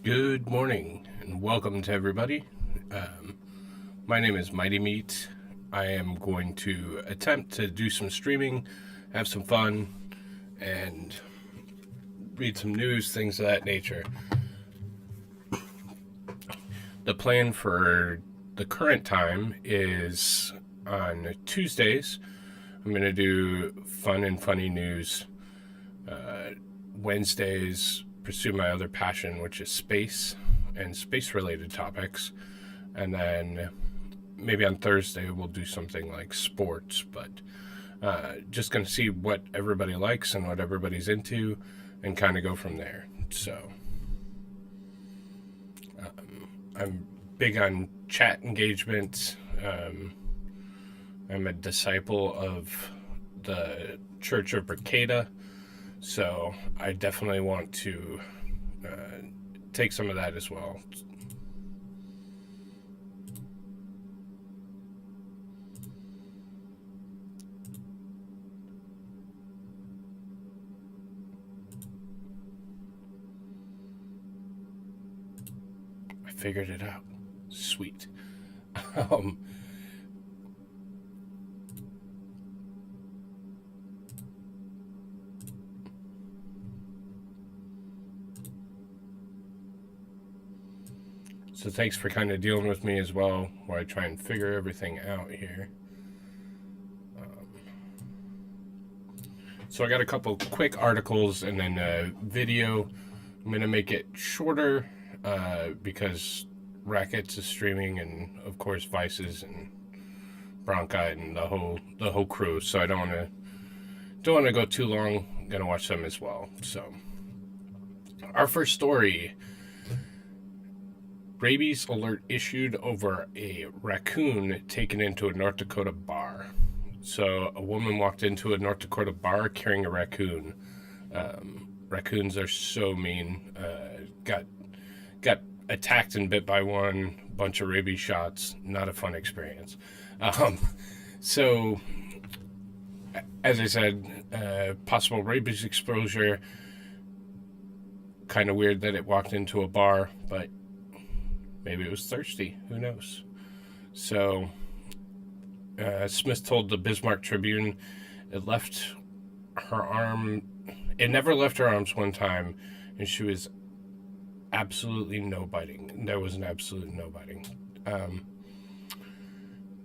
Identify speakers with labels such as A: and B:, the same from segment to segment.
A: Good morning and welcome to everybody. My name is Mighty Meat. I am going to attempt to do some streaming, have some fun, and read some news, things of that nature. The plan for the current time is on Tuesdays, I'm going to do fun and funny news. Wednesdays, pursue my other passion, which is space and space related topics. And then maybe on Thursday we'll do something like sports, but just going to see what everybody likes and what everybody's into and kind of go from there. So I'm big on chat engagement. I'm a disciple of the Church of Bricada, so I definitely want to take some of that as well. I figured it out. Sweet. um, So thanks for kind of dealing with me as well, where I try and figure everything out here. So I got a couple quick articles and then a video. I'm gonna make it shorter because Rackets is streaming, and of course Vices and Bronchi and the whole crew. So I don't want to go too long. I'm gonna watch them as well. So our first story: rabies alert issued over a raccoon taken into a North Dakota bar. So a woman walked into a North Dakota bar carrying a raccoon. Raccoons are so mean. Got attacked and bit by one. Bunch of rabies shots. Not a fun experience. So, as I said, possible rabies exposure. Kind of weird that it walked into a bar, but maybe it was thirsty. Who knows? So, Smith told the Bismarck Tribune it left her arm. It never left her arms one time, and she was absolutely no biting. There was an absolute no biting.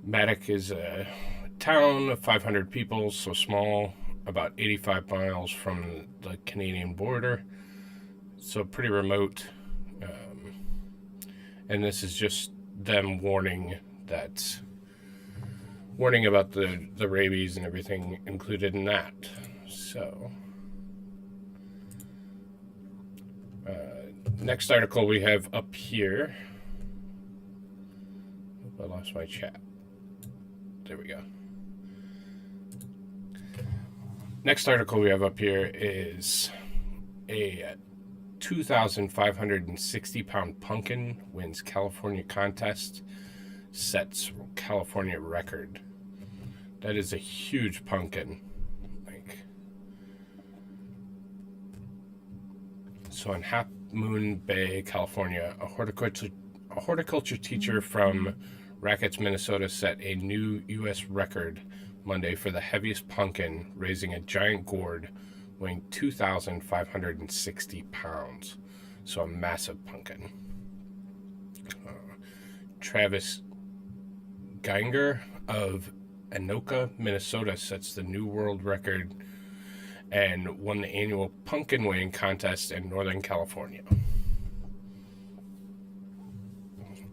A: Madoc is a town of 500 people, so small, about 85 miles from the Canadian border, so pretty remote. And this is just them warning about the rabies and everything included in that. So, next article we have up here. I lost my chat. There we go. Next article we have up here is a 2,560-pound pumpkin wins California contest, sets California record. That is a huge pumpkin. So in Half Moon Bay, California, a horticulture teacher from Rackets, Minnesota set a new U.S. record Monday for the heaviest pumpkin, raising a giant gourd weighing 2,560 pounds. So a massive pumpkin. Travis Geinger of Anoka, Minnesota sets the new world record and won the annual pumpkin weighing contest in Northern California.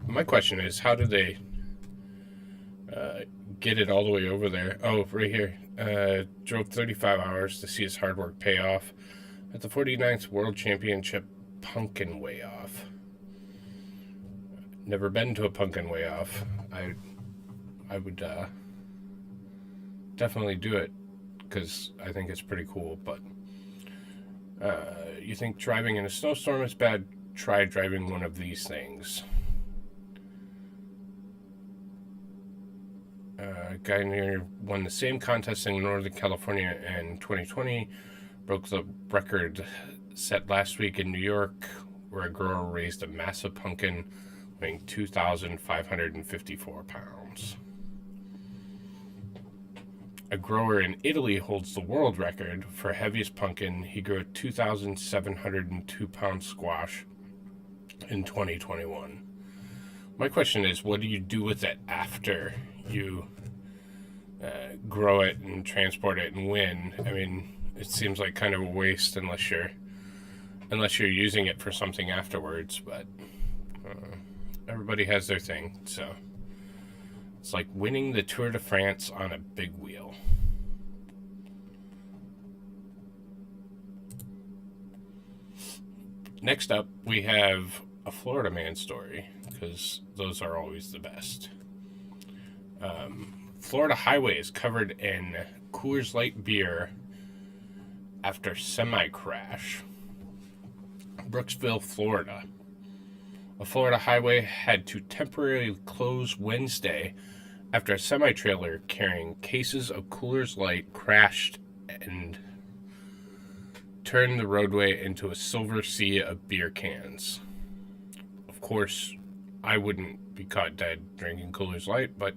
A: My question is, how did they get it all the way over there? Oh, right here. Drove 35 hours to see his hard work pay off at the 49th World Championship Pumpkin Weigh Off. Never been to a pumpkin weigh off. I would definitely do it because I think it's pretty cool. But you think driving in a snowstorm is bad? Try driving one of these things. Geiger won the same contest in Northern California in 2020, broke the record set last week in New York where a grower raised a massive pumpkin weighing 2,554 pounds. A grower in Italy holds the world record for heaviest pumpkin. He grew a 2,702 pound squash in 2021. My question is, what do you do with it after you grow it and transport it and win? I mean, it seems like kind of a waste unless you're using it for something afterwards. But everybody has their thing, so it's like winning the Tour de France on a big wheel. Next up, we have a Florida man story, because those are always the best. Florida highway is covered in Coors Light beer after semi-crash. Brooksville, Florida. A Florida highway had to temporarily close Wednesday after a semi-trailer carrying cases of Coors Light crashed and turned the roadway into a silver sea of beer cans. Of course, I wouldn't be caught dead drinking Coors Light, but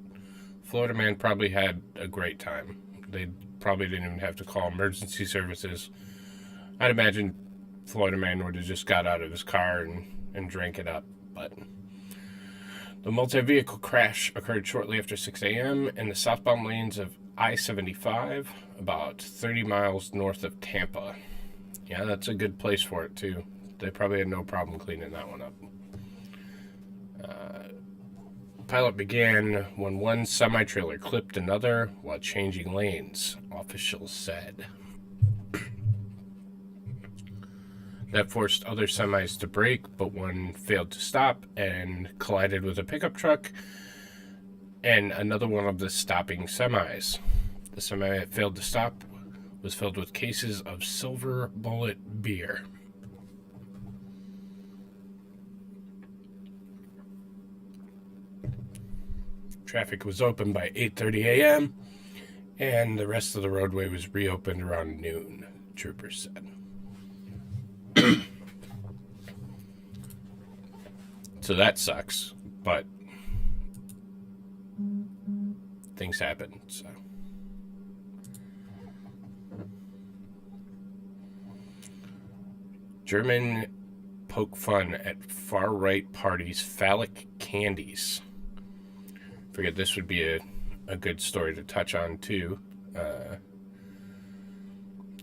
A: Florida man probably had a great time. They probably didn't even have to call emergency services. I'd imagine Florida man would have just got out of his car and drank it up. But the multi-vehicle crash occurred shortly after 6 a.m. in the southbound lanes of I-75, about 30 miles north of Tampa. Yeah, that's a good place for it, too. They probably had no problem cleaning that one up. Pilot began when one semi-trailer clipped another while changing lanes, officials said. That forced other semis to brake, but one failed to stop and collided with a pickup truck and another one of the stopping semis. The semi that failed to stop was filled with cases of Silver Bullet beer. Traffic was open by 8:30 a.m. and the rest of the roadway was reopened around noon, troopers said. So that sucks, but things happen, so. German poke fun at far-right parties' phallic candies. Figured this would be a good story to touch on, too.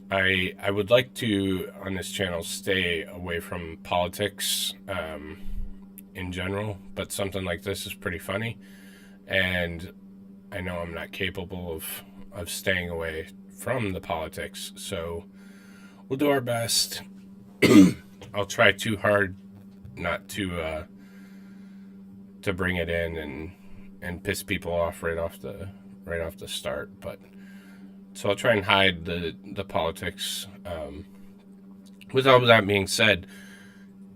A: I would like to, on this channel, stay away from politics in general, but something like this is pretty funny, and I know I'm not capable of staying away from the politics, so we'll do our best. I'll try too hard not to bring it in and piss people off right off the start, but so I'll try and hide the politics. With all that being said,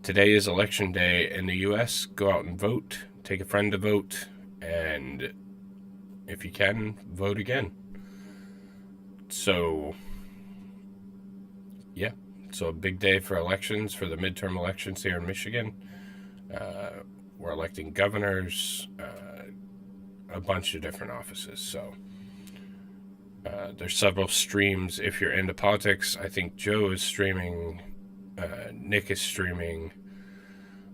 A: today is election day in the U.S. Go out and vote. Take a friend to vote, and if you can, vote again. So, yeah. So a big day for elections, for the midterm elections here in Michigan. We're electing governors, a bunch of different offices. So there's several streams if you're into politics. I think Joe is streaming. Nick is streaming.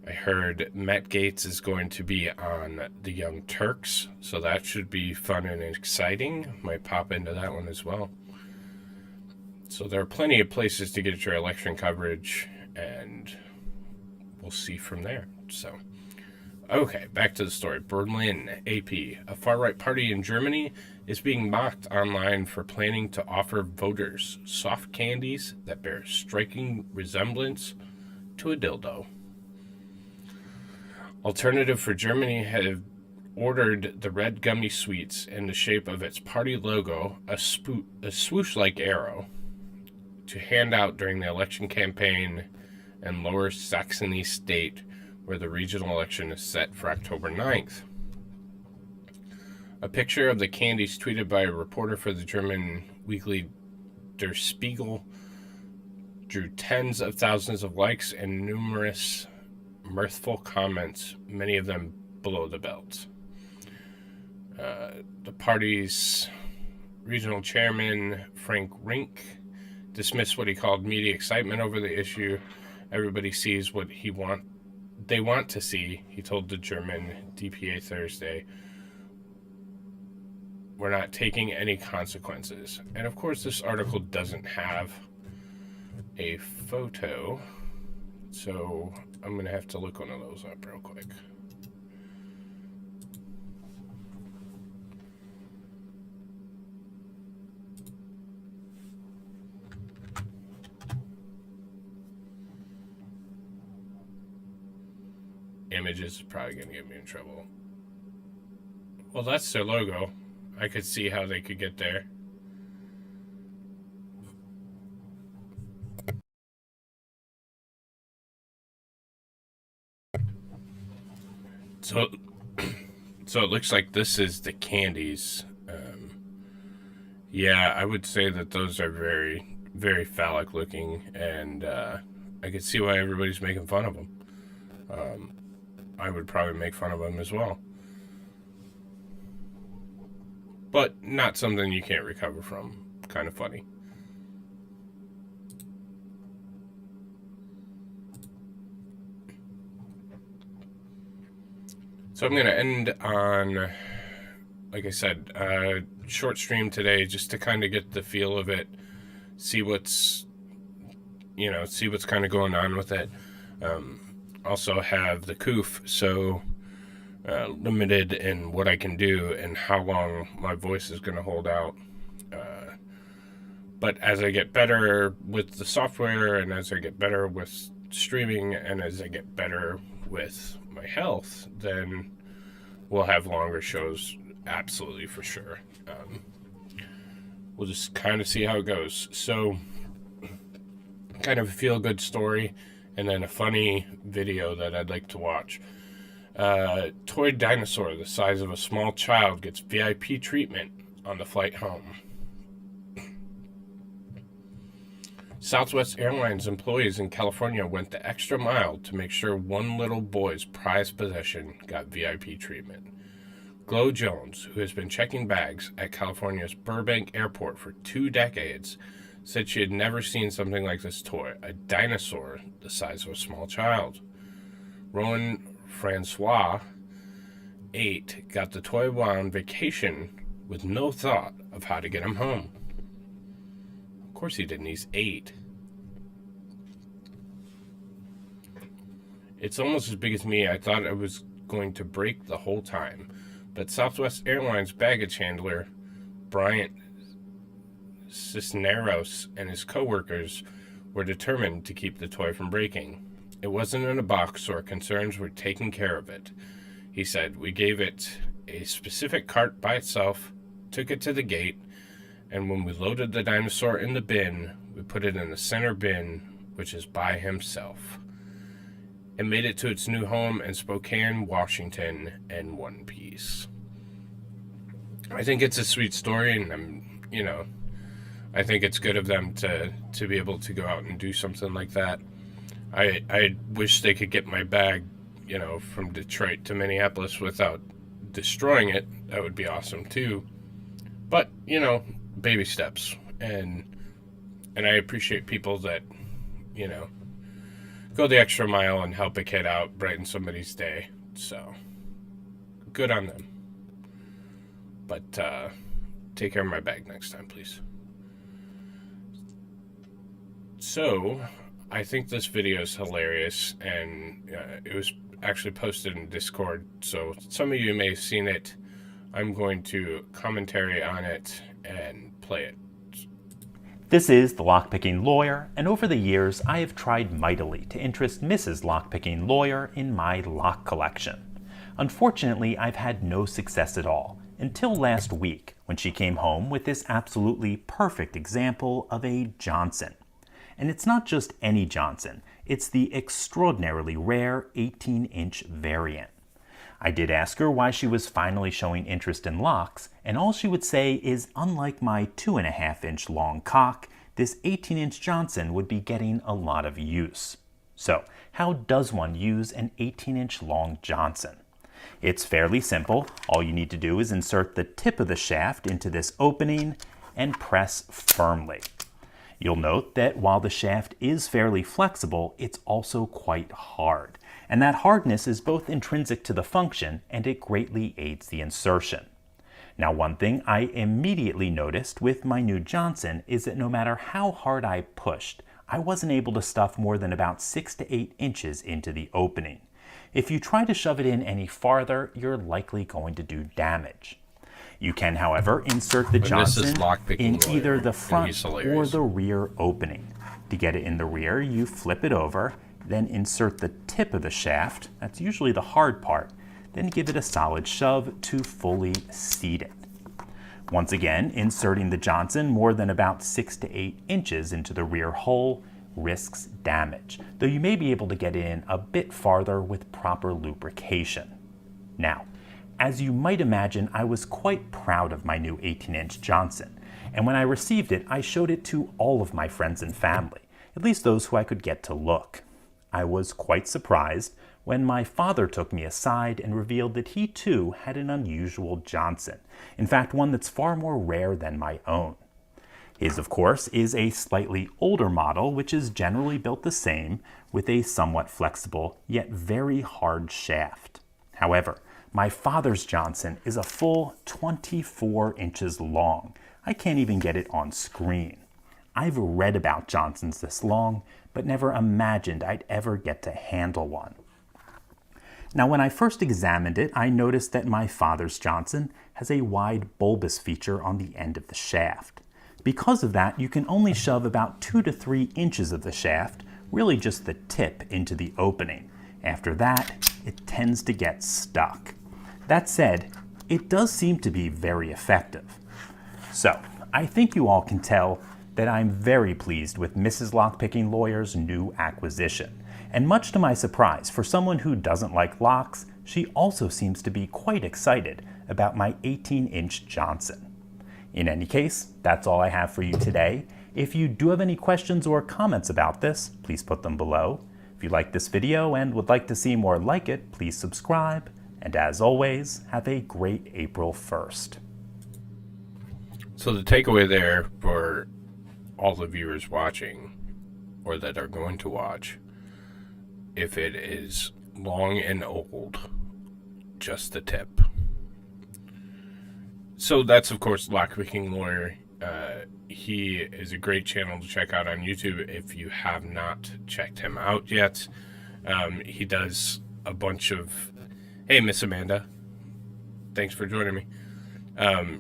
A: I heard Matt Gaetz is going to be on the Young Turks, so that should be fun and exciting. Might pop into that one as well. So there are plenty of places to get your election coverage, and we'll see from there. So, okay, back to the story. Berlin, AP. A far-right party in Germany is being mocked online for planning to offer voters soft candies that bear striking resemblance to a dildo. Alternative for Germany have ordered the red gummy sweets in the shape of its party logo, a swoosh-like arrow, to hand out during the election campaign in Lower Saxony state, where the regional election is set for October 9th. A picture of the candies tweeted by a reporter for the German weekly Der Spiegel drew tens of thousands of likes and numerous mirthful comments, many of them below the belt. The party's regional chairman, Frank Rink, dismissed what he called media excitement over the issue. Everybody sees what they want to see, he told the German DPA Thursday. We're not taking any consequences. And of course, this article doesn't have a photo, so I'm going to have to look one of those up real quick. Images is probably going to get me in trouble. Well, that's their logo. I could see how they could get there. So it looks like this is the candies. Yeah, I would say that those are very, very phallic looking, and I could see why everybody's making fun of them. I would probably make fun of them as well. But not something you can't recover from. Kind of funny. So I'm going to end on, like I said, a short stream today just to kind of get the feel of it, see what's kind of going on with it. Also have the coof, so limited in what I can do and how long my voice is going to hold out. But as I get better with the software, and as I get better with streaming, and as I get better with my health, then we'll have longer shows, absolutely, for sure. We'll just kind of see how it goes. So, kind of a feel-good story, and then a funny video that I'd like to watch. Toy dinosaur the size of a small child gets VIP treatment on the flight home. Southwest Airlines employees in California went the extra mile to make sure one little boy's prized possession got VIP treatment. Glo Jones, who has been checking bags at California's Burbank Airport for 2 decades, said she had never seen something like this toy, a dinosaur the size of a small child. Rowan Francois, 8, got the toy while on vacation with no thought of how to get him home. Of course he didn't, he's 8. It's almost as big as me. I thought I was going to break the whole time. But Southwest Airlines baggage handler, Bryant Cisneros, and his co-workers were determined to keep the toy from breaking. It wasn't in a box, so our concerns were taking care of it. He said, we gave it a specific cart by itself, took it to the gate, and when we loaded the dinosaur in the bin, we put it in the center bin, which is by himself. It made it to its new home in Spokane, Washington, in one piece. I think it's a sweet story, and I think it's good of them to be able to go out and do something like that. I wish they could get my bag, from Detroit to Minneapolis without destroying it. That would be awesome too. But, baby steps. And I appreciate people that, go the extra mile and help a kid out, brighten somebody's day. So, good on them. But take care of my bag next time, please. So, I think this video is hilarious, and it was actually posted in Discord, so some of you may have seen it. I'm going to commentary on it and play it.
B: This is The Lockpicking Lawyer, and over the years I have tried mightily to interest Mrs. Lockpicking Lawyer in my lock collection. Unfortunately, I've had no success at all, until last week when she came home with this absolutely perfect example of a Johnson. And it's not just any Johnson, it's the extraordinarily rare 18-inch variant. I did ask her why she was finally showing interest in locks, and all she would say is, unlike my 2.5-inch long cock, this 18-inch Johnson would be getting a lot of use. So, how does one use an 18-inch long Johnson? It's fairly simple. All you need to do is insert the tip of the shaft into this opening and press firmly. You'll note that while the shaft is fairly flexible, it's also quite hard. And that hardness is both intrinsic to the function and it greatly aids the insertion. Now, one thing I immediately noticed with my new Johnson is that no matter how hard I pushed, I wasn't able to stuff more than about 6 to 8 inches into the opening. If you try to shove it in any farther, you're likely going to do damage. You can, however, insert the Johnson in either the front or the rear opening. To get it in the rear, you flip it over, then insert the tip of the shaft, that's usually the hard part, then give it a solid shove to fully seat it. Once again, inserting the Johnson more than about 6 to 8 inches into the rear hole risks damage, though you may be able to get in a bit farther with proper lubrication. Now, as you might imagine, I was quite proud of my new 18-inch Johnson, and when I received it, I showed it to all of my friends and family, at least those who I could get to look. I was quite surprised when my father took me aside and revealed that he too had an unusual Johnson, in fact one that's far more rare than my own. His, of course, is a slightly older model, which is generally built the same, with a somewhat flexible yet very hard shaft. However, my father's Johnson is a full 24 inches long. I can't even get it on screen. I've read about Johnsons this long, but never imagined I'd ever get to handle one. Now, when I first examined it, I noticed that my father's Johnson has a wide bulbous feature on the end of the shaft. Because of that, you can only shove about 2 to 3 inches of the shaft, really just the tip, into the opening. After that, it tends to get stuck. That said, it does seem to be very effective. So, I think you all can tell that I'm very pleased with Mrs. Lockpicking Lawyer's new acquisition. And much to my surprise, for someone who doesn't like locks, she also seems to be quite excited about my 18-inch Johnson. In any case, that's all I have for you today. If you do have any questions or comments about this, please put them below. If you like this video and would like to see more like it, please subscribe. And as always, have a great April 1st.
A: So the takeaway there for all the viewers watching, or that are going to watch, if it is long and old, just the tip. So that's, of course, Lockpicking Lawyer. He is a great channel to check out on YouTube if you have not checked him out yet. He does a bunch of... Hey, Miss Amanda. Thanks for joining me.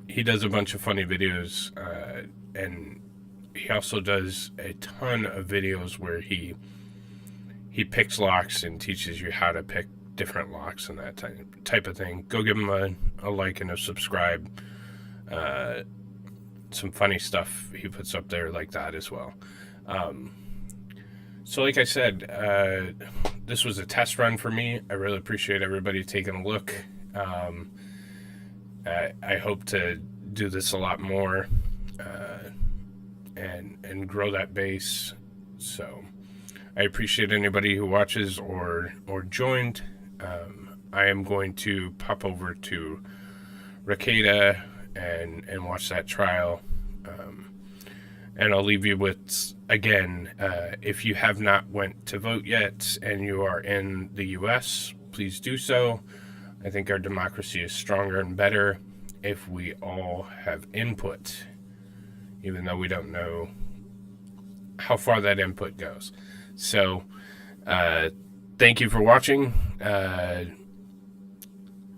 A: He does a bunch of funny videos, and he also does a ton of videos where he picks locks and teaches you how to pick different locks and that type of thing. Go give him a like and a subscribe. Some funny stuff he puts up there like that as well. So like I said, this was a test run for me. I really appreciate everybody taking a look. I hope to do this a lot more and grow that base. So I appreciate anybody who watches or joined. I am going to pop over to Rakeda and watch that trial. And I'll leave you with, again, if you have not went to vote yet and you are in the U.S., please do so. I think our democracy is stronger and better if we all have input, even though we don't know how far that input goes. So, thank you for watching.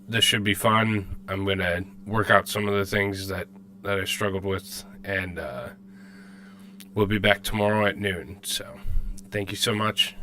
A: This should be fun. I'm going to work out some of the things that I struggled with, and we'll be back tomorrow at noon. So, thank you so much.